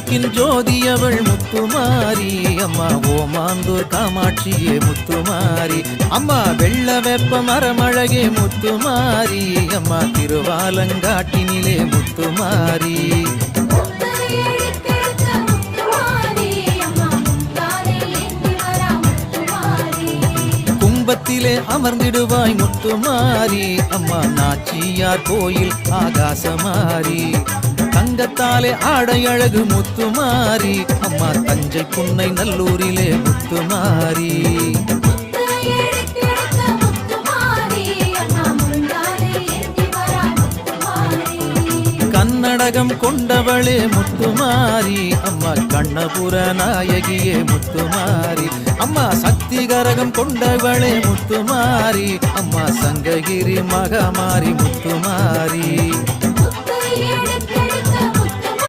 விளக்கின் ஜோதியவள் முத்துமாரி அம்மா ஓமாந்தூர் காமாட்சியே முத்துமாரி அம்மா வெள்ள வெப்ப மரமழகே முத்துமாரி அம்மா திருவாலங்காட்டினிலே முத்துமாரி கும்பத்திலே அமர்ந்திடுவாய் முத்துமாரி அம்மா நாச்சியார் கோயில் ஆகாசமாரி தங்கத்தாலே ஆடை அழகு முத்துமாரி அம்மா தஞ்சை புன்னை நல்லூரிலே முத்துமாரி கன்னடகம் கொண்டவளே முத்துமாரி அம்மா கண்ணபுர நாயகியே முத்துமாரி அம்மா சக்தி கரகம் கொண்டவளே முத்துமாரி அம்மா சங்ககிரி மகமாரி முத்துமாரி